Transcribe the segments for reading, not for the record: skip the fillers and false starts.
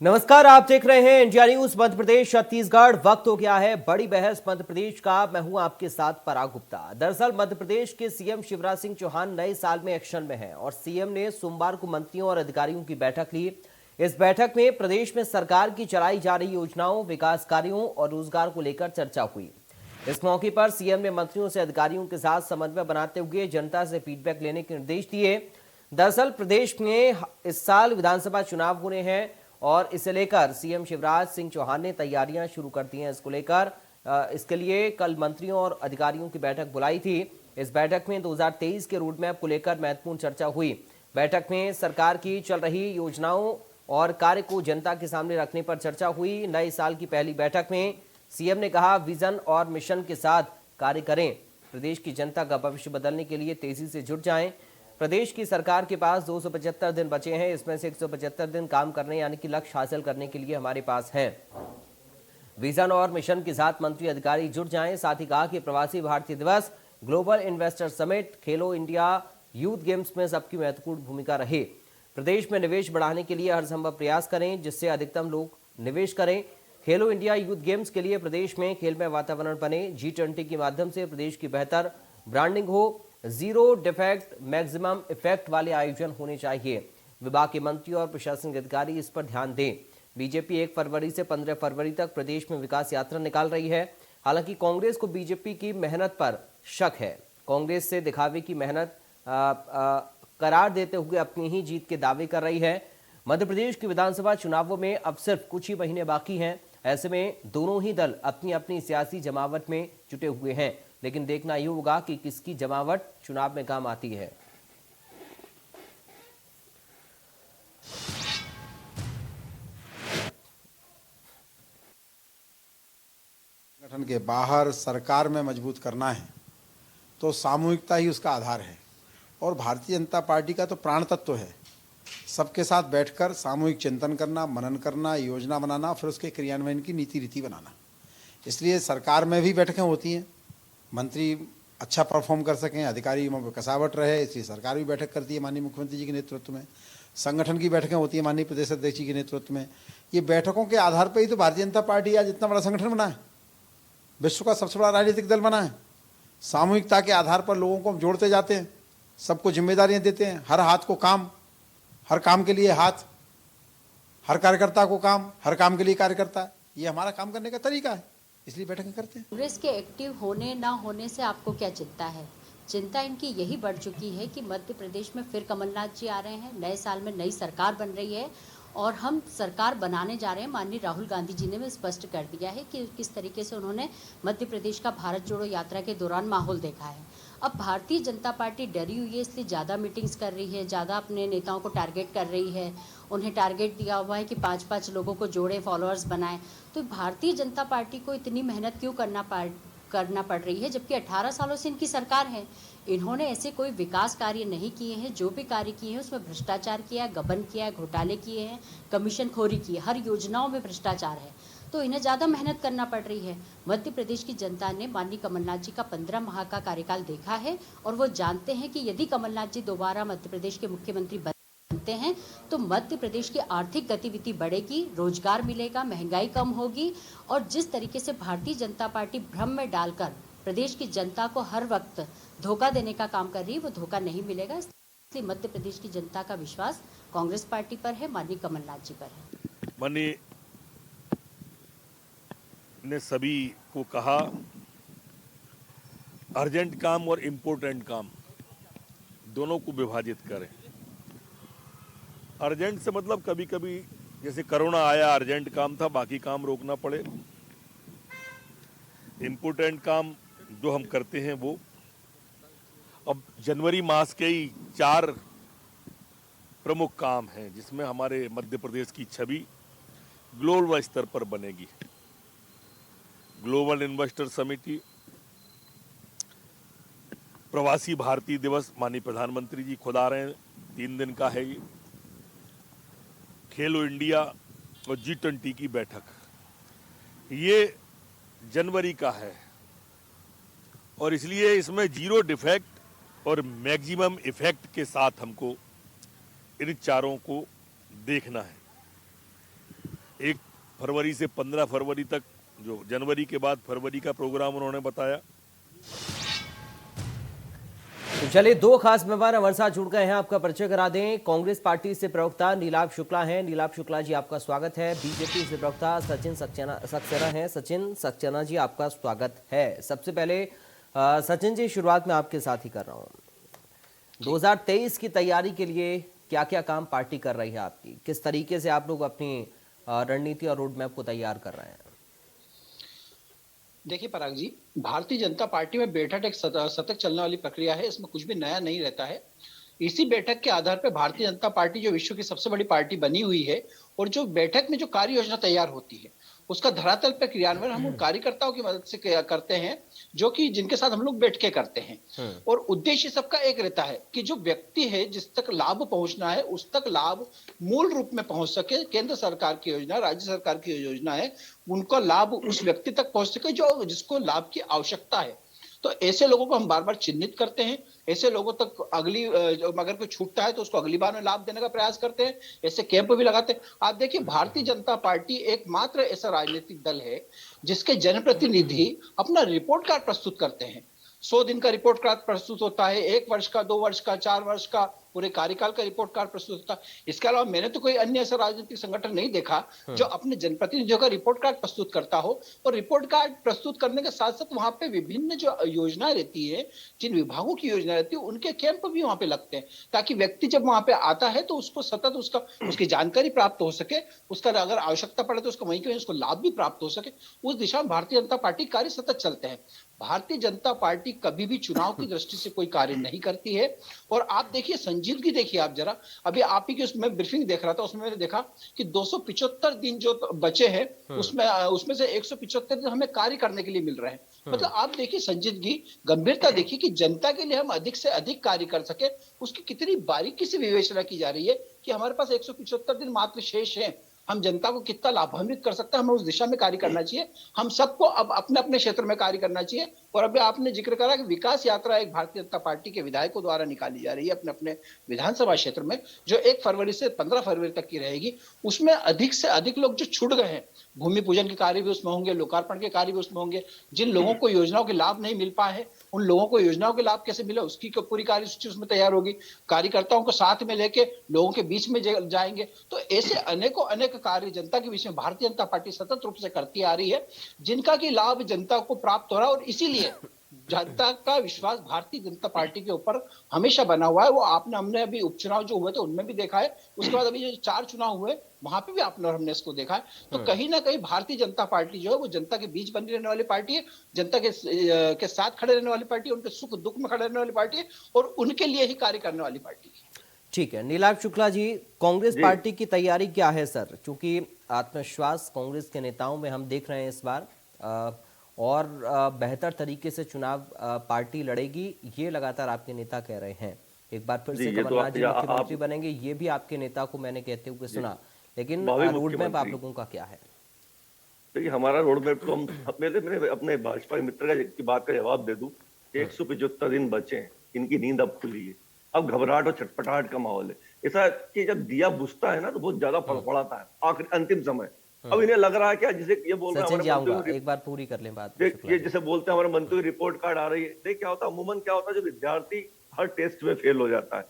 नमस्कार, आप देख रहे हैं इंडिया न्यूज मध्य प्रदेश छत्तीसगढ़। वक्त हो गया है बड़ी बहस मध्य प्रदेश का। मैं हूं आपके साथ पराग गुप्ता। दरअसल मध्य प्रदेश के सीएम शिवराज सिंह चौहान नए साल में एक्शन में हैं और सीएम ने सोमवार को मंत्रियों और अधिकारियों की बैठक ली। इस बैठक में प्रदेश में सरकार की चलाई जा रही योजनाओं, विकास कार्यों और रोजगार को लेकर चर्चा हुई। इस मौके पर सीएम ने मंत्रियों से अधिकारियों के साथ समन्वय बनाते हुए जनता से फीडबैक लेने के निर्देश दिए। दरअसल प्रदेश में इस साल विधानसभा चुनाव होने हैं और इसे लेकर सीएम शिवराज सिंह चौहान ने तैयारियां शुरू कर दी हैं। इसको लेकर इसके लिए कल मंत्रियों और अधिकारियों की बैठक बुलाई थी। इस बैठक में 2023 के रोड मैप को लेकर महत्वपूर्ण चर्चा हुई। बैठक में सरकार की चल रही योजनाओं और कार्य को जनता के सामने रखने पर चर्चा हुई। नए साल की पहली बैठक में सीएम ने कहा, विजन और मिशन के साथ कार्य करें, प्रदेश की जनता का भविष्य बदलने के लिए तेजी से जुट जाएं। प्रदेश की सरकार के पास 275 दिन बचे हैं, इसमें से 175 दिन काम करने यानी कि लक्ष्य हासिल करने के लिए हमारे पास हैं। विजन और मिशन के साथ मंत्री अधिकारी जुट जाएं। साथ ही कहा कि प्रवासी भारतीय दिवस, ग्लोबल इन्वेस्टर समिट, खेलो इंडिया यूथ गेम्स में सबकी महत्वपूर्ण भूमिका रहे। प्रदेश में निवेश बढ़ाने के लिए हर संभव प्रयास करें जिससे अधिकतम लोग निवेश करें। खेलो इंडिया यूथ गेम्स के लिए प्रदेश में खेलमय वातावरण बने। G20 के माध्यम से प्रदेश की बेहतर ब्रांडिंग हो। जीरो डिफेक्ट मैक्सिमम इफेक्ट वाले आयोजन होने चाहिए। विभाग के मंत्री और प्रशासनिक अधिकारी इस पर ध्यान दें। बीजेपी 1 फरवरी से 15 फरवरी तक प्रदेश में विकास यात्रा निकाल रही है। हालांकि कांग्रेस को बीजेपी की मेहनत पर शक है। कांग्रेस से दिखावे की मेहनत करार देते हुए अपनी ही जीत के दावे कर रही है। मध्य प्रदेश के विधानसभा चुनावों में अब सिर्फ कुछ ही महीने बाकी हैं। ऐसे में दोनों ही दल अपनी अपनी सियासी जमावट में जुटे हुए हैं, लेकिन देखना ही होगा कि किसकी जमावट चुनाव में काम आती है। संगठन के बाहर सरकार में मजबूत करना है तो सामूहिकता ही उसका आधार है और भारतीय जनता पार्टी का तो प्राण तत्व है सबके साथ बैठकर सामूहिक चिंतन करना, मनन करना, योजना बनाना, फिर उसके क्रियान्वयन की नीति रीति बनाना। इसलिए सरकार में भी बैठकें होती हैं, मंत्री अच्छा परफॉर्म कर सकें, अधिकारी में कसावट रहे, इसलिए सरकार भी बैठक करती है माननीय मुख्यमंत्री जी के नेतृत्व में। संगठन की बैठकें होती है माननीय प्रदेश अध्यक्ष जी के नेतृत्व में। ये बैठकों के आधार पर ही तो भारतीय जनता पार्टी आज इतना बड़ा संगठन बना है, विश्व का सबसे बड़ा राजनीतिक दल बना है। सामूहिकता के आधार पर लोगों को हम जोड़ते जाते हैं, सबको जिम्मेदारियां देते हैं, हर हाथ को काम, हर काम के लिए हाथ, हर कार्यकर्ता को काम, हर काम के लिए कार्यकर्ता। ये हमारा काम करने का तरीका है, इसलिए बैठकें करते हैं। कांग्रेस के एक्टिव होने ना होने से आपको क्या चिंता है? चिंता इनकी यही बढ़ चुकी है कि मध्य प्रदेश में फिर कमलनाथ जी आ रहे हैं, नए साल में नई सरकार बन रही है और हम सरकार बनाने जा रहे हैं। माननीय राहुल गांधी जी ने भी स्पष्ट कर दिया है कि किस तरीके से उन्होंने मध्य प्रदेश का भारत जोड़ो यात्रा के दौरान माहौल देखा है। अब भारतीय जनता पार्टी डरी हुई है, इसलिए ज़्यादा मीटिंग्स कर रही है, ज़्यादा अपने नेताओं को टारगेट कर रही है। उन्हें टारगेट दिया हुआ है कि 5-5 लोगों को जोड़े, फॉलोअर्स बनाए। तो भारतीय जनता पार्टी को इतनी मेहनत क्यों करना पड़ रही है, जबकि 18 सालों से इनकी सरकार है। इन्होंने ऐसे कोई विकास कार्य नहीं किए हैं। जो भी कार्य किए हैं उसमें भ्रष्टाचार किया है, गबन किया है, घोटाले किए हैं, कमीशनखोरी की है, हर योजनाओं में भ्रष्टाचार है। तो इन्हें ज़्यादा मेहनत करना पड़ रही है। मध्य प्रदेश की जनता ने माननीय कमलनाथ जी का 15 माह का कार्यकाल देखा है और वो जानते हैं कि यदि कमलनाथ जी दोबारा मध्य प्रदेश के मुख्यमंत्री बनते हैं तो मध्य प्रदेश की आर्थिक गतिविधि बढ़ेगी, रोजगार मिलेगा, महंगाई कम होगी। और जिस तरीके से भारतीय जनता पार्टी भ्रम में डालकर प्रदेश की जनता को हर वक्त धोखा देने का काम कर रही है, वो धोखा नहीं मिलेगा। इसलिए मध्य प्रदेश की जनता का विश्वास कांग्रेस पार्टी पर है, माननीय कमलनाथ जी पर है। माननीय ने सभी को कहा, अर्जेंट काम और इम्पोर्टेंट काम दोनों को विभाजित करें। अर्जेंट से मतलब कभी कभी जैसे कोरोना आया, अर्जेंट काम था, बाकी काम रोकना पड़े। इम्पोर्टेंट काम जो हम करते हैं वो अब जनवरी मास के ही 4 प्रमुख काम हैं जिसमें हमारे मध्य प्रदेश की छवि ग्लोबल स्तर पर बनेगी। ग्लोबल इन्वेस्टर समिति, प्रवासी भारतीय दिवस, माननीय प्रधानमंत्री जी खुद आ रहे हैं, 3 दिन का है ये। खेलो इंडिया और G20 की बैठक, ये जनवरी का है और इसलिए इसमें जीरो डिफेक्ट और मैक्सिमम इफेक्ट के साथ हमको इन चारों को देखना है। 1 फरवरी से 15 फरवरी तक, जो जनवरी के बाद फरवरी का प्रोग्राम उन्होंने बताया। तो चलिए, दो खास मेहमान हमारे साथ जुड़ गए हैं, आपका परिचय करा दें। कांग्रेस पार्टी से प्रवक्ता नीलाभ शुक्ला हैं। नीलाभ शुक्ला जी, आपका स्वागत है। बीजेपी से प्रवक्ता सचिन सक्सेना हैं। सचिन सक्सेना जी, आपका स्वागत है। सबसे पहले सचिन जी, शुरुआत में आपके साथ ही कर रहा हूँ। 2023 की तैयारी के लिए क्या क्या काम पार्टी कर रही है आपकी? किस तरीके से आप लोग अपनी रणनीति और रोड मैप को तैयार कर रहे हैं? देखिए पराग जी, भारतीय जनता पार्टी में बैठक एक सतत चलने वाली प्रक्रिया है। इसमें कुछ भी नया नहीं रहता है। इसी बैठक के आधार पर भारतीय जनता पार्टी जो विश्व की सबसे बड़ी पार्टी बनी हुई है, और जो बैठक में जो कार्य योजना तैयार होती है उसका धरातल पर क्रियान्वयन हम उन कार्यकर्ताओं की मदद से करते हैं, जो कि जिनके साथ हम लोग बैठ के करते हैं। और उद्देश्य सबका एक रहता है कि जो व्यक्ति है जिस तक लाभ पहुंचना है उस तक लाभ मूल रूप में पहुंच सके। केंद्र सरकार की योजना, राज्य सरकार की योजना है, उनका लाभ उस व्यक्ति तक पहुंच सके जो जिसको लाभ की आवश्यकता है। तो ऐसे लोगों को हम बार बार चिन्हित करते हैं। ऐसे लोगों तक अगर कोई छूटता है तो उसको अगली बार में लाभ देने का प्रयास करते हैं। ऐसे कैंप भी लगाते हैं। आप देखिए, भारतीय जनता पार्टी एकमात्र ऐसा राजनीतिक दल है जिसके जनप्रतिनिधि अपना रिपोर्ट कार्ड प्रस्तुत करते हैं। 100 दिन का रिपोर्ट कार्ड प्रस्तुत होता है, 1 वर्ष का, 2 वर्ष का, 4 वर्ष का, पूरे कार्यकाल का रिपोर्ट कार्ड प्रस्तुत होता है। इसके अलावा मैंने तो कोई अन्य ऐसा राजनीतिक संगठन नहीं देखा जो अपने जनप्रतिनिधियों का रिपोर्ट कार्ड प्रस्तुत करता हो। और रिपोर्ट कार्ड प्रस्तुत करने के साथ साथ वहां पे विभिन्न जो योजनाएं रहती है, जिन विभागों की योजना रहती है, उनके कैंप भी वहां पे लगते हैं, ताकि व्यक्ति जब वहां पे आता है तो उसको सतत उसकी जानकारी प्राप्त हो सके। उसका अगर आवश्यकता पड़े तो उसको वहीं के उसको लाभ भी प्राप्त हो सके। उस दिशा में भारतीय जनता पार्टी कार्य सतत चलते हैं। भारतीय जनता पार्टी कभी भी चुनाव की दृष्टि से कोई कार्य नहीं करती है। और आप देखिए, संजीदगी देखिए आप जरा। अभी आप ही की उसमें ब्रीफिंग देख रहा था, उसमें मैंने देखा कि 275 दिन जो बचे हैं उसमें से 175 दिन हमें कार्य करने के लिए मिल रहे हैं। मतलब आप देखिए संजीदगी, गंभीरता देखिए कि जनता के लिए हम अधिक से अधिक कार्य कर सके, उसकी कितनी बारीकी से विवेचना की जा रही है कि हमारे पास 175 दिन मात्र शेष है। हम जनता को कितना लाभान्वित कर सकते हैं, हमें उस दिशा में कार्य करना चाहिए। हम सबको अब अपने अपने क्षेत्र में कार्य करना चाहिए। और अभी आपने जिक्र करा कि विकास यात्रा एक भारतीय जनता पार्टी के विधायकों द्वारा निकाली जा रही है अपने अपने विधानसभा क्षेत्र में, जो 1 फरवरी से 15 फरवरी तक की रहेगी। उसमें अधिक से अधिक लोग जो छूट गए हैं, भूमि पूजन के कार्य भी उसमें होंगे, लोकार्पण के कार्य भी उसमें होंगे। जिन लोगों को योजनाओं के लाभ नहीं मिल पाए हैं, उन लोगों को योजनाओं के लाभ कैसे मिले उसकी पूरी कार्यसूची उसमें तैयार होगी। कार्यकर्ताओं को साथ में लेके लोगों के बीच में जाएंगे। तो ऐसे अनेकों अनेक कार्य जनता के बीच में भारतीय जनता पार्टी सतत रूप से करती आ रही है, जिनका की लाभ जनता को प्राप्त हो रहा है। और इसीलिए जनता का विश्वास भारतीय जनता पार्टी के ऊपर हमेशा बना हुआ है। वो हमने अभी उपचुनाव जो हुए थे उनमें भी देखा है, उसके बाद अभी जो 4 चुनाव हुए वहां पे भी आपने और हमने इसको देखा है। तो कहीं ना कहीं भारतीय जनता पार्टी जो है वो जनता के बीच बनी रहने वाली पार्टी है, जनता के साथ खड़े रहने वाली पार्टी है, उनके सुख दुख में खड़े रहने वाली पार्टी है, और उनके लिए ही कार्य करने वाली पार्टी है। ठीक है, नीलाभ शुक्ला जी, कांग्रेस पार्टी की तैयारी क्या है सर? क्योंकि आत्मविश्वास कांग्रेस के नेताओं में हम देख रहे हैं इस बार, और बेहतर तरीके से चुनाव पार्टी लड़ेगी, ये लगातार आपके नेता कह रहे हैं। एक बार फिर से कमलनाथ जी मुख्यमंत्री बनेंगे, ये भी आपके नेता को मैंने कहते हुए सुना। लेकिन रोड मैप आप लोगों का क्या है? देखिए, हमारा रोड मैप तो हम मेरे अपने भाजपा मित्र की बात का जवाब दे दूं। 175 दिन बचे हैं, इनकी नींद अब खुली है। अब घबराहट और छटपटाहट का माहौल है। ऐसा कि जब दिया बुझता है ना तो बहुत ज्यादा फड़फड़ाता है आखिरी अंतिम समय। अब इन्हें लग रहा है क्या, जिसे ये बोल रहे हैं, एक बार पूरी कर लें बात। ये जैसे बोलते हैं हमारे मंत्री रिपोर्ट कार्ड आ रही है। देख क्या होता है, अमूमन क्या होता है, जो विद्यार्थी हर टेस्ट में फेल हो जाता है,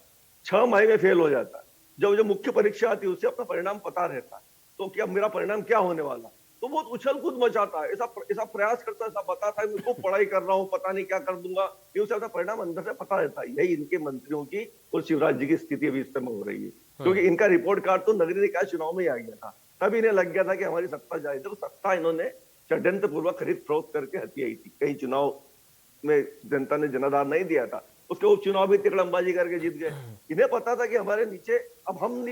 6 माह में फेल हो जाता है, जब मुख्य परीक्षा आती है उससे अपना परिणाम पता रहता है, तो क्या मेरा परिणाम क्या होने वाला, तो बहुत उछल कूद मचाता है। ऐसा प्रयास करता है, ऐसा बताता है मैं खूब पढ़ाई कर रहा हूँ, पता नहीं क्या कर दूंगा, ये उसे अपना परिणाम अंदर से पता रहता है। यही इनके मंत्रियों की और शिवराज जी की स्थिति अभी इस समय हो रही है। क्योंकि इनका रिपोर्ट कार्ड तो नगरीय निकाय चुनाव में ही आ गया था, तब इन्हें लग गया था कि हमारी सत्ता जाएगी। तो सत्ता इन्होंने षड्यंत्र पूर्वक खरीद फरोख्त करके हथियाई थी। कई चुनाव में जनता ने जनाधार नहीं दिया था, उसके उपचुनाव भी तिकड़मबाजी करके जीत गए। इन्हें पता था कि हमारे नीचे अब हम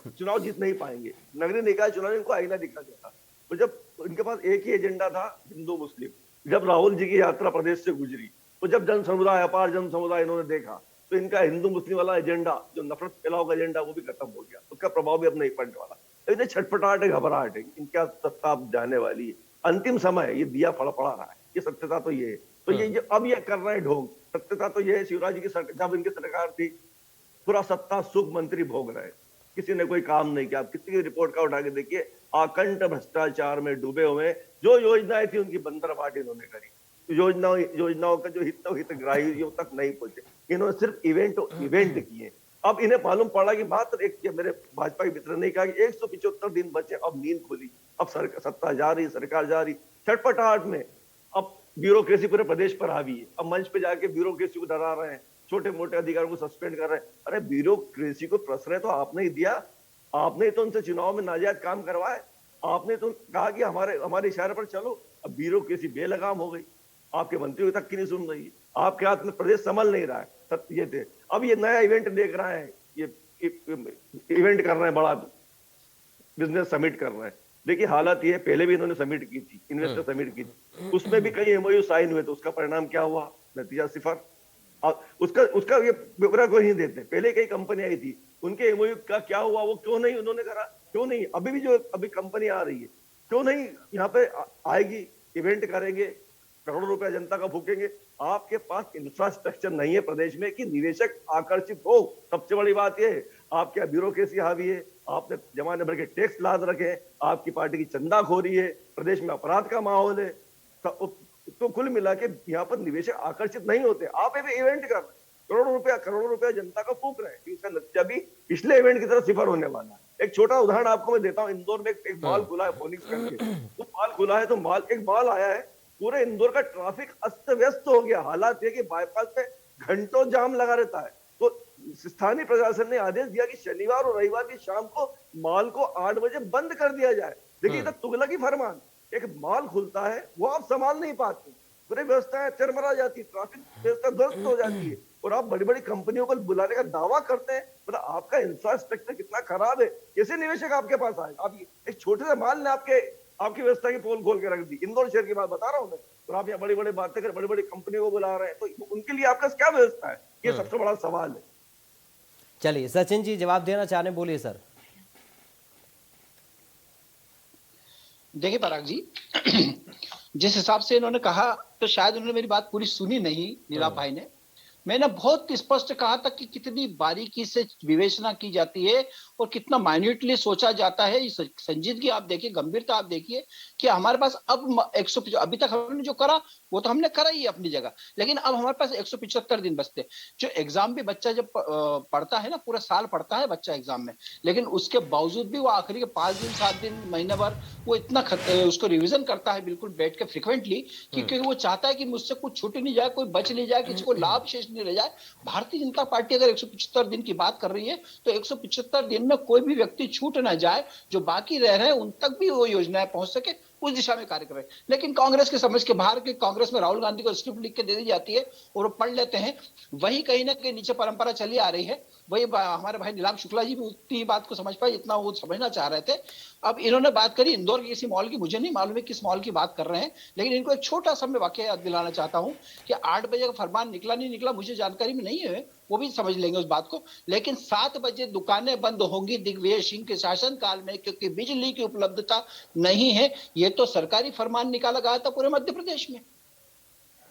चुनाव जीत नहीं पाएंगे। नगरीय निकाय चुनाव इनको आईना दिखा दिया था। तो जब इनके पास एक ही एजेंडा था, हिंदू मुस्लिम, जब राहुल जी की यात्रा प्रदेश से गुजरी, तो जब जन समुदाय, अपार जन समुदाय इन्होंने देखा, तो इनका हिंदू मुस्लिम वाला एजेंडा, जो नफरत फैलाव का एजेंडा, वो भी खत्म हो गया। उसका प्रभाव भी अब नहीं पड़ने वाला। इतने छटपटाहट है, घबराहट है, इनका सत्ता अब जाने वाली है। अंतिम समय ये दिया फड़फड़ा रहा है, ये सत्यता तो ये है। तो ये अब ये कर रहे हैं ढोंग। सत्यता तो ये है, शिवराज जी की जब इनकी सरकार थी, पूरा सत्ता सुख मंत्री भोग रहे, किसी ने कोई काम नहीं किया। आप किसी की रिपोर्ट का उठा के देखिए, आकंठ भ्रष्टाचार में डूबे हुए, जो योजनाएं थी उनकी बंदरबाट इन्होंने करी, योजनाओं का जो हितग्राहियों तक नहीं पहुंचे, इन्होंने सिर्फ इवेंट किए। अब इन्हें मालूम पड़ा कि मात्र एक, मेरे भाजपा के मित्र ने कहा कि 175 दिन बचे, अब नींद खुली, अब सत्ता जा रही, सरकार जा रही, छटपटाहट में अब ब्यूरोक्रेसी पूरे प्रदेश पर हावी है। अब मंच पे जाके ब्यूरोक्रेसी को डरा रहे हैं, छोटे मोटे अधिकारियों को सस्पेंड कर रहे हैं। अरे ब्यूरोक्रेसी को प्रश्रय तो आपने ही दिया, आपने तो उनसे चुनाव में नाजायज काम करवाए, आपने तो कहा कि हमारे इशारे पर चलो। अब ब्यूरोक्रेसी बेलगाम हो गई, आपके मंत्रियों तक की नहीं सुन रही है, आपके हाथ में प्रदेश संभल नहीं रहा है। ये थे, अब ये नया इवेंट देख रहे हैं, ये इवेंट कर रहे हैं, बड़ा बिजनेस समिट कर रहे हैं। देखिए हालत ये, पहले भी इन्होंने समिट की थी, इन्वेस्टर समिट की थी, उसमें भी कई एमओयू साइन हुए, तो उसका परिणाम क्या हुआ? नतीजा सिफर। उसका ये ब्यौरा कोई नहीं देते। पहले कई कंपनी आई थी, उनके एमओयू का क्या हुआ, वो क्यों नहीं उन्होंने करा, क्यों नहीं? अभी भी जो अभी कंपनी आ रही है, क्यों नहीं यहाँ पे आएगी, इवेंट करेंगे, करोड़ों रुपया जनता का फूकेंगे? आपके पास इंफ्रास्ट्रक्चर नहीं है प्रदेश में कि निवेशक आकर्षित हो। सबसे बड़ी बात यह है, आपके यहाँ ब्यूरोक्रेसी हावी है, आपने जमाने भर के टैक्स लाद रखे हैं, आपकी पार्टी की चंदाखोरी है, प्रदेश में अपराध का माहौल है, तो कुल मिला के यहाँ पर निवेशक आकर्षित नहीं होते। आप एक इवेंट कर रहे हैं, करोड़ों रुपया जनता का फूक रहे हैं, इसका नतीजा भी पिछले इवेंट की तरह सिफर होने वाला है। एक छोटा उदाहरण आपको मैं देता हूँ, इंदौर में एक मॉल खुला है, फोनिक्स करके, वो मॉल खुला है, तो एक मॉल आया है, पूरे इंदौर का ट्रैफिक अस्त व्यस्त हो गया। हालात है कि बाईपास पे घंटों जाम लगा रहता है। तो स्थानीय प्रशासन ने आदेश दिया कि शनिवार और रविवार की शाम को मॉल को 8 बजे बंद कर दिया जाए। देखिए, तो तुगलकी फरमान, एक मॉल खुलता है, वो आप संभाल नहीं पाते, पूरी व्यवस्थाएं चरमरा जाती है, ट्रैफिक व्यवस्था ध्वस्त हो जाती है, और आप बड़ी बड़ी कंपनियों को बुलाने का दावा करते हैं। मतलब आपका इंफ्रास्ट्रक्चर कितना खराब है, कैसे निवेशक आपके पास आए? आप एक छोटे से मॉल ने आपकी व्यवस्था की पोल खोल के रख दी। इंदौर शहर की बात बता रहा हूं मैं, और आप यहाँ बड़ी बड़ी बातें कर, बड़ी बड़ी कंपनियों को बुला रहे हैं, तो उनके लिए आपका क्या व्यवस्था है? ये सबसे बड़ा सवाल है। चलिए सचिन जी जवाब देना चाह रहे हैं, बोलिए सर। देखिए पराग जी, जिस हिसाब से इन्होंने कहा, तो शायद उन्होंने मेरी बात पूरी सुनी नहीं, नीलाभ भाई ने। मैंने बहुत स्पष्ट कहा था कि कितनी बारीकी से विवेचना की जाती है और कितना माइन्यूटली सोचा जाता है। संजीदगी आप देखिए, गंभीरता आप देखिए कि हमारे पास अब 150, अभी तक हमने जो करा वो तो हमने करा ही अपनी जगह, लेकिन अब हमारे पास 175 दिन बचते। जो एग्जाम भी बच्चा जब पढ़ता है ना, पूरा साल पढ़ता है बच्चा एग्जाम में, लेकिन उसके बावजूद भी वो आखिरी के 5 दिन 7 दिन महीने भर वो इतना उसको रिविजन करता है बिल्कुल बैठ के फ्रिक्वेंटली, क्योंकि वो चाहता है कि मुझसे कुछ छूट नहीं जाए, कोई बच नहीं जाए, किसी को लाभ शेष नहीं रह जाए। भारतीय जनता पार्टी अगर 175 दिन की बात कर रही है, तो 175 दिन में कोई भी व्यक्ति छूट ना जाए, जो बाकी रह रहे हैं उन तक भी वो योजनाएं पहुंच सके, उस दिशा में कार्य कर रहे हैं। लेकिन कांग्रेस के समझ के बाहर के, कांग्रेस में राहुल गांधी को स्क्रिप्ट लिख के दे दी जाती है और वो पढ़ लेते हैं, वही कहीं ना कहीं नीचे परंपरा चली आ रही है। वही हमारे भाई नीलाभ शुक्ला जी भी उतनी ही बात को समझ पाए जितना वो समझना चाह रहे थे। अब इन्होंने बात करी इंदौर की किसी मॉल की, मुझे नहीं मालूम है किस मॉल की बात कर रहे हैं, लेकिन इनको एक छोटा सा मैं वाकया याद दिलाना चाहता हूं कि 8 बजे का फरमान निकला नहीं निकला मुझे जानकारी में नहीं है, वो भी समझ लेंगे उस बात को, लेकिन 7 बजे दुकानें बंद होंगी दिग्विजय सिंह के शासनकाल में, क्योंकि बिजली की उपलब्धता नहीं है। ये तो सरकारी फरमान निकाला गया था पूरे मध्य प्रदेश में,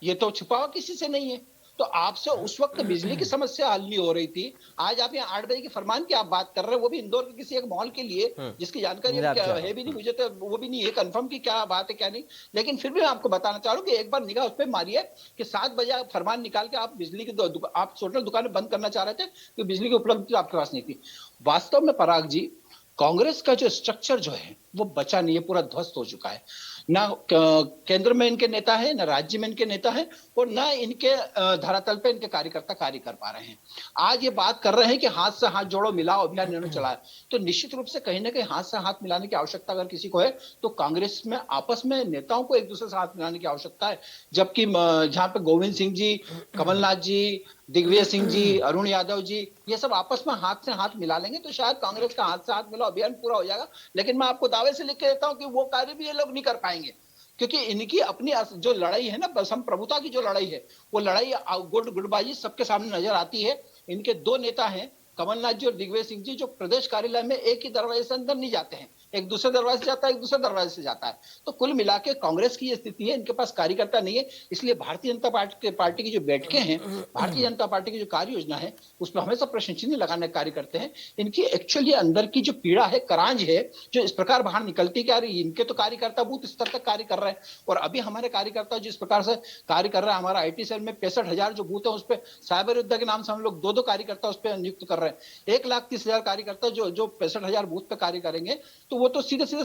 ये तो छुपावा किसी से नहीं है। तो आपसे उस वक्त बिजली की समस्या हल नहीं हो रही थी, आज आप यहाँ 8 बजे के फरमान की आप बात कर रहे हैं, वो भी इंदौर के किसी एक मॉल के लिए, जिसकी जानकारी है भी नहीं मुझे, तो वो भी नहीं है कंफर्म की क्या बात है क्या नहीं। लेकिन फिर भी मैं आपको बताना चाह रहा हूँ कि एक बार निगाह उस पर मारिए कि 7 बजे आप फरमान निकाल के आप बिजली की आप टोटल दुकानें बंद करना चाह रहे थे कि बिजली की उपलब्धता आपके पास नहीं थी। वास्तव में पराग जी, कांग्रेस का जो स्ट्रक्चर जो है वो बचा नहीं है, पूरा ध्वस्त हो चुका है। ना केंद्र में इनके नेता है, ना राज्य में इनके नेता है, और ना इनके धरातल पे इनके कार्यकर्ता कार्य कर पा रहे हैं। आज ये बात कर रहे हैं कि हाथ से हाथ जोड़ो मिलाओ अभियान इन्होंने चलाया, तो निश्चित रूप से कहीं ना कहीं हाथ से हाथ मिलाने की आवश्यकता अगर किसी को है तो कांग्रेस में आपस में नेताओं को एक दूसरे से हाथ मिलाने की आवश्यकता है। जबकि जहां पे गोविंद सिंह जी, कमलनाथ जी, दिग्विजय सिंह जी, अरुण यादव जी, ये सब आपस में हाथ से हाथ मिला लेंगे तो शायद कांग्रेस का हाथ से हाथ मिलाओ अभियान पूरा हो जाएगा। लेकिन मैं आपको दावे से लिख के देता हूं कि वो कार्य भी ये लोग नहीं कर पाएंगे, क्योंकि इनकी अपनी जो लड़ाई है ना, संप्रभुता की जो लड़ाई है, वो लड़ाई गुटबाजी सबके सामने नजर आती है। इनके 2 नेता हैं, कमलनाथ जी और दिग्विजय सिंह जी, जो प्रदेश कार्यालय में एक ही दरवाजे से अंदर नहीं जाते हैं, एक दूसरे दरवाजे से जाता है, एक दूसरे दरवाजे से जाता है। तो कुल मिला के कांग्रेस की ये स्थिति है, इनके पास कार्यकर्ता नहीं है। इसलिए भारतीय जनता पार्टी की जो बैठकें हैं, भारतीय जनता पार्टी की जो कार्य योजना है, उसमें हमेशा प्रश्न चिन्ह लगाने का कार्य करते हैं। इनकी एक्चुअली अंदर की जो पीड़ा है, करांज है, जो इस प्रकार बाहर निकलती क्या रही, इनके तो कार्यकर्ता बूथ स्तर तक कार्य कर रहे हैं, और अभी हमारे कार्यकर्ता जिस प्रकार से कार्य कर रहा है, हमारा आईटी सेल में 65,000 जो बूथ है उस पर साइबर योद्धा के नाम से हम लोग दो कार्यकर्ता उस पर नियुक्त कर रहे हैं। 1,30,000 कार्यकर्ता जो 65,000 बूथ पे कार्य करेंगे, तो वो तो सीधे सीधे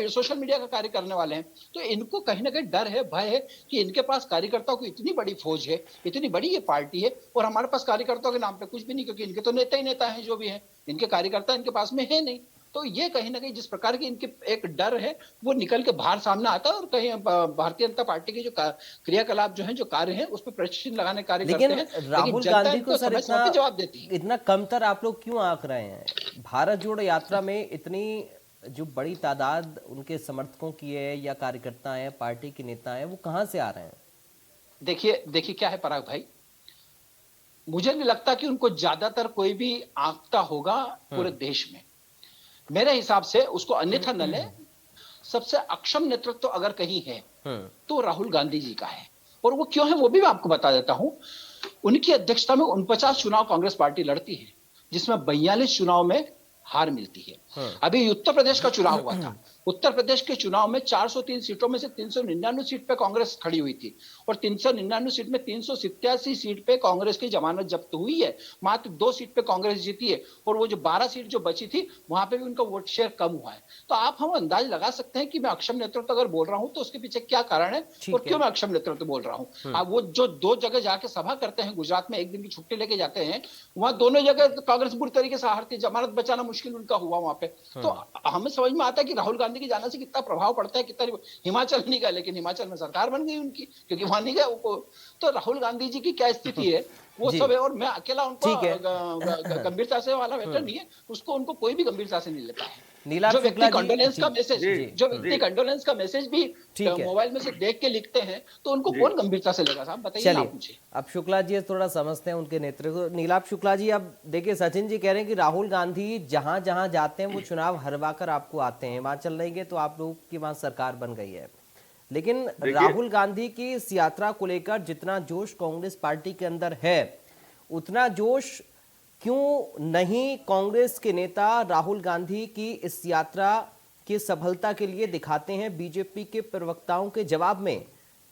सोशल मीडिया का कार्य करने वाले हैं। तो इनको कहीं ना कहीं डर है, भय है कि इनके पास कार्यकर्ताओं की इतनी बड़ी फौज है, इतनी बड़ी ये पार्टी है, और हमारे पास कार्यकर्ताओं के नाम पे कुछ भी नहीं, क्योंकि इनके तो नेता ही नेता हैं जो भी हैं, इनके कार्यकर्ता इनके पास में है नहीं। तो ये कहीं ना कहीं जिस प्रकार की इनके एक डर है, वो निकल के बाहर सामने आता है, और कहीं भारतीय जनता पार्टी के जो क्रियाकलाप जो है, जो कार्य है, उस पर प्रश्न लगाने कार्य करते लेकिन हैं। राहुल जनता गांधी इनको को सर समय समय पे जवाब देती है। इतना कमतर आप लोग क्यों आंक रहे हैं? भारत जोड़ो यात्रा में इतनी जो बड़ी तादाद उनके समर्थकों की है या कार्यकर्ता हैं, पार्टी के नेता हैं, वो कहां से आ रहे हैं? देखिए क्या है पराग भाई, मुझे नहीं लगता कि उनको ज्यादातर कोई भी आंकता होगा पूरे देश में। मेरे हिसाब से उसको अन्यथा न ले, सबसे अक्षम नेतृत्व अगर कहीं है तो राहुल गांधी जी का है। और वो क्यों है वो भी मैं आपको बता देता हूं। उनकी अध्यक्षता में 49 चुनाव कांग्रेस पार्टी लड़ती है, जिसमें 42 चुनाव में हार मिलती है। अभी उत्तर प्रदेश का चुनाव हुआ था, उत्तर प्रदेश के चुनाव में 403 सीटों में से 399 सीट पे कांग्रेस खड़ी हुई थी, और 399 सीट में 387 सीट पे कांग्रेस की जमानत जब्त हुई है। मात्र 2 सीट पे कांग्रेस जीती है, और वो जो 12 सीट जो बची थी वहां पे भी उनका वोट शेयर कम हुआ है। तो आप हम अंदाज लगा सकते हैं कि मैं अक्षम नेतृत्व अगर बोल रहा हूं तो उसके पीछे क्या कारण है, और क्यों मैं अक्षम नेतृत्व बोल रहा हूं। आप वो जो 2 जगह जाके सभा करते हैं, गुजरात में 1 दिन की छुट्टी लेके जाते हैं, वहां दोनों जगह कांग्रेस बुरी तरीके से हारती, जमानत बचाना मुश्किल उनका हुआ वहां पे। तो हमें समझ में आता है कि राहुल गांधी के जाने से कितना प्रभाव पड़ता है, कितना। हिमाचल नहीं गए, लेकिन हिमाचल में सरकार बन गई उनकी, क्योंकि वहां नहीं गए वो। तो राहुल गांधी जी की क्या स्थिति है वो सब है, और मैं अकेला उनको गंभीरता से वाला मैटर नहीं है, उसको उनको कोई भी गंभीरता से नहीं लेता है। नीलाभ जो शुक्ला व्यक्ति कंडोलेंस का मैसेज, जो जी। व्यक्ति कंडोलेंस का मैसेज भी मोबाइल में से देख के लिखते हैं, तो उनको कौन गंभीरता से लेगा? साहब बताइए आप मुझे। अब शुक्ला जी थोड़ा समझते हैं उनके नेतृत्व। नीलाभ शुक्ला जी, अब देखिए सचिन जी कह रहे हैं कि राहुल गांधी जहां जहां जाते हैं वो चुनाव हरवा कर आपको आते हैं, हिमाचल नहीं गए तो आप लोगों की वहां सरकार बन गई है। लेकिन राहुल गांधी की इस यात्रा को लेकर जितना जोश कांग्रेस पार्टी के अंदर है, उतना जोश क्यों नहीं कांग्रेस के नेता राहुल गांधी की इस यात्रा की सफलता के लिए दिखाते हैं बीजेपी के प्रवक्ताओं के जवाब में?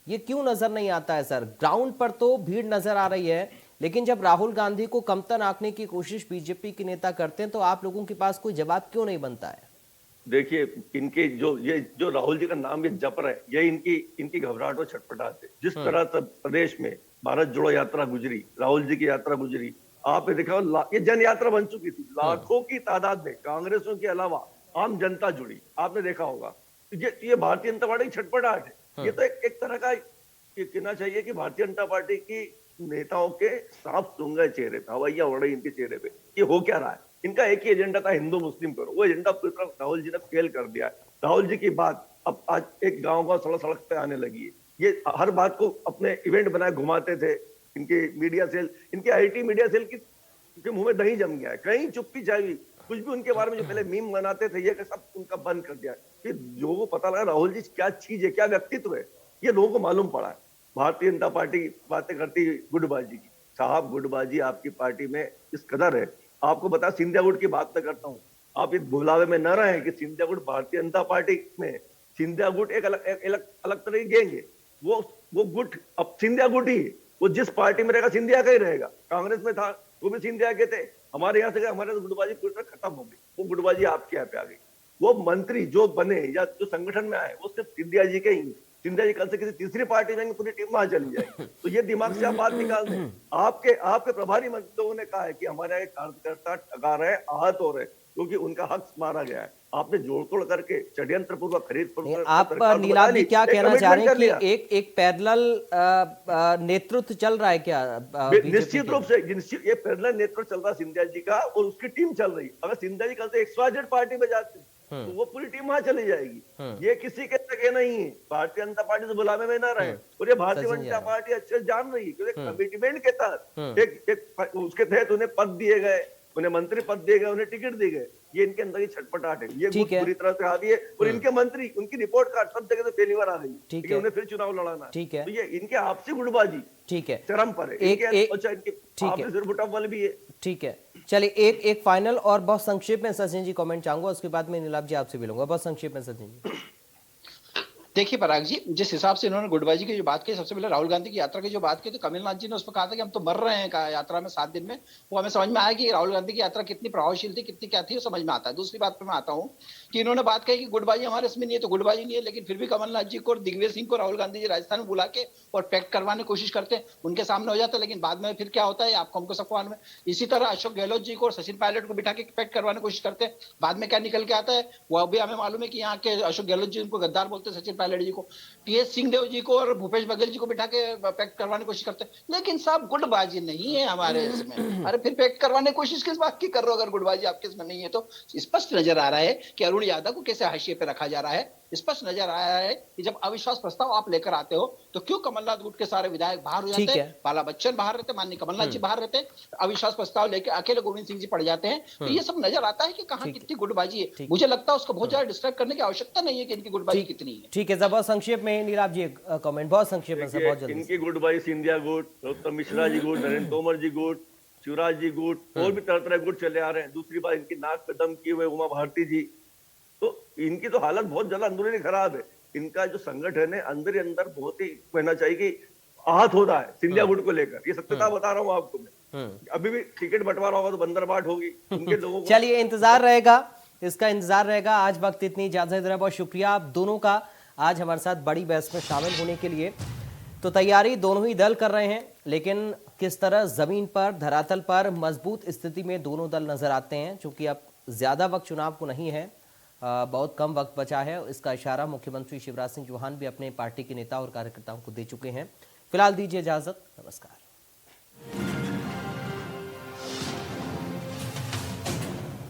ये क्यों नजर नहीं आता है सर? ग्राउंड पर तो भीड़ नजर आ रही है, लेकिन जब राहुल गांधी को कमतर आंकने की कोशिश बीजेपी के नेता करते हैं तो आप लोगों के पास कोई जवाब क्यों नहीं बनता है? देखिए, इनके जो राहुल जी का नाम ये जप रहे हैं, ये इनकी घबराहट और छटपटाहट है। जिस तरह से प्रदेश में भारत जोड़ो यात्रा गुजरी, राहुल जी की यात्रा गुजरी, आपने देखा ये जन यात्रा बन चुकी थी। लाखों की तादाद में कांग्रेसों के अलावा आम जनता जुड़ी, आपने देखा होगा। ये भारतीय जनता पार्टी की छटपटाहट है। ये तो एक तरह का कहना चाहिए कि भारतीय जनता पार्टी की नेताओं के साफ सूंघे चेहरे पे, हवैया उड़ रही इनके चेहरे पे, ये हो क्या रहा है। इनका एक ही एजेंडा था, हिंदू मुस्लिम करो। वो एजेंडा पूरी तरह राहुल जी ने फेल कर दिया है। राहुल जी की बात अब आज एक गांव सड़क पे आने लगी है। ये हर बात को अपने इवेंट बनाए घुमाते थे। इनके मीडिया सेल, इनके आईटी मीडिया सेल के मुंह में दही जम गया है। कहीं चुप्पी चाहिए, कुछ भी उनके बारे में जो पहले मीम बनाते थे, ये सब उनका बंद कर दिया है। कि लोगों को पता लगा राहुल जी क्या चीज है, क्या व्यक्तित्व है, ये लोगों को मालूम पड़ा है। भारतीय जनता पार्टी बातें करती गुटबाजी की। साहब, गुटबाजी आपकी पार्टी में इस कदर है। आपको बता, सिंधिया गुट की बात मैं करता हूँ, आप इस भुलावे में न रहे कि सिंधिया गुट भारतीय जनता पार्टी में, सिंधिया गुट एक अलग तरह की गैंग है। वो गुट अब सिंधिया गुट ही है। वो जिस पार्टी में रहेगा सिंधिया का ही रहेगा। कांग्रेस में था वो भी सिंधिया के थे, हमारे यहाँ से हमारे तो गुटबाजी पूरी तरह खत्म हो गई। वो गुटबाजी आपके यहाँ पे आ गई। वो मंत्री जो बने या जो संगठन में आए वो सिर्फ सिंधिया जी के ही। सिंधिया जी कल से किसी तीसरी पार्टी में पूरी टीम वहां चली जाएगी। तो ये दिमाग से आप बात निकाल दें। आपके प्रभारी मंत्रियों ने कहा है कि हमारे कार्यकर्ता ठगा रहे, आहत हो रहे क्योंकि उनका हक मारा गया है। आपने जोड़ तोड़ करके षड्यंत्र पूर्वक खरीद। आप नीलाभ जी क्या कहना चाह रहे हैं कि एक पैरेलल नेतृत्व चल रहा है क्या? निश्चित रूप से ये पैरेलल नेतृत्व चल रहा है सिंधिया जी का, और उसकी टीम चल रही। अगर सिंधिया जी कल से XYZ पार्टी में जाते तो वो पूरी टीम वहां चली जाएगी। ये किसी के सके नहीं है। भारतीय जनता पार्टी से बुलावे में ना रहे, और ये भारतीय जनता पार्टी अच्छे जान रही है क्योंकि कमिटमेंट के तहत एक उसके तहत उन्हें पद दिए गए, उन्हें मंत्री पद दिए गए, उन्हें टिकट दिए गए। ये इनके अंदर ही छटपटाहट है, ये ठीक गुट है। पूरी तरह से हावी है। और इनके मंत्री, उनकी रिपोर्ट कार्ड सब जगह से फेलिवर आ रही है, ठीक लेकिन है। उन्हें फिर चुनाव लड़ाना है। ठीक है। तो ये इनके आपसी गुटबाजी ठीक है, चरम पर है। अच्छा, इनके ठीक है। आपसी सिरमुटापन भी है। ठीक है, चलिए एक फाइनल और बहुत संक्षेप में सचिन जी कमेंट चाहूंगा, उसके बाद मैं नीलाभ जी आपसे भी लूंगा। बहुत संक्षेप में सचिन जी। देखिए पराग जी, जिस हिसाब से इन्होंने गुटबाजी की जो बात की, सबसे पहले राहुल गांधी की यात्रा की जो बात की, तो कमलनाथ जी ने उस पर कहा था कि हम तो मर रहे हैं यात्रा में 7 दिन में। वो हमें समझ में आया कि राहुल गांधी की यात्रा कितनी प्रभावशील थी, कितनी क्या थी, वो समझ में आता है। दूसरी बात पे मैं आता हूँ कि इन्होंने बात कही कि गुटबाजी हमारे इसमें नहीं है, तो गुटबाजी नहीं है, लेकिन फिर भी कमलनाथ जी को और दिग्विजय सिंह को राहुल गांधी जी राजस्थान में बुला के और पैक्ट करवाने की कोशिश करते हैं, उनके सामने हो जाता है, लेकिन बाद में फिर क्या होता है आपको हमको सबको मालूम है। इसी तरह अशोक गहलोत जी को और सचिन पायलट को बिठा के पैक्ट करवाने की कोशिश करते हैं, बाद में क्या निकल के आता है वो अभी हमें मालूम है कि यहाँ के अशोक गहलोत जी उनको गद्दार बोलते हैं, सचिन पायलट जी को टीएस सिंहदेव जी को और भूपेश बघेल जी को बिठा के पैक्ट करवाने की कोशिश करते हैं, लेकिन साहब गुटबाजी नहीं है हमारे इसमें। अरे फिर पैक्ट करवाने की कोशिश किस बात की कर रहे हो अगर गुटबाजी आपके इसमें नहीं है तो? स्पष्ट नजर आ रहा है कि अरुण यादव को कैसे हाशिए पे रखा जा रहा है। स्पष्ट नजर आया है कि जब अविश्वास प्रस्ताव आप लेकर आते हो तो क्यों कमलनाथ गुट के सारे विधायक बाहर हो जाते हैं, बाला बच्चन बाहर रहते, माननीय कमलनाथ जी बाहर रहते, अविश्वास प्रस्ताव लेकर अकेले गोविंद सिंह जी पड़ जाते हैं। तो ये सब नजर आता है कि कहाँ कितनी गुटबाजी है। मुझे लगता है उसको बहुत ज्यादा डिस्क्राइब करने की आवश्यकता नहीं है कि इनकी गुटबाजी कितनी है। ठीक है, बहुत संक्षेप में नीलाभ जी कमेंट, बहुत संक्षेप में सर, बहुत जल्दी। इनकी गुटबाजी सिंधिया गुट, गौतम मिश्रा जी गुट, नरेंद्र तोमर जी गुट, शिवराज जी गुट, और भी तरह तरह गुट चले आ रहे हैं। दूसरी बात, इनकी नाक पे दम किए हुए उमा भारती जी, तो इनकी तो हालत बहुत ज्यादा अंदरूनी खराब है। इनका जो संगठन है अंदर ही अंदर बहुत ही कहना चाहिए कि आहत हो रहा है सिंधिया गुट को लेकर। ये सत्यता बता रहा हूँ आपको मैं। अभी भी टिकट बंटवारा होगा तो बंदरबाट होगी उनके लोगों को। चलिए इंतजार रहेगा, इसका इंतजार रहेगा। आज वक्त इतनी इजाजत दे रहा, बहुत शुक्रिया आप दोनों का आज हमारे साथ बड़ी बहस में शामिल होने के लिए। तो तैयारी दोनों ही दल कर रहे हैं, लेकिन किस तरह जमीन पर धरातल पर मजबूत स्थिति में दोनों दल नजर आते हैं। चूंकि अब ज्यादा वक्त चुनाव को नहीं है, बहुत कम वक्त बचा है, इसका इशारा मुख्यमंत्री शिवराज सिंह चौहान भी अपने पार्टी के नेता और कार्यकर्ताओं को दे चुके हैं। फिलहाल दीजिए इजाजत, नमस्कार।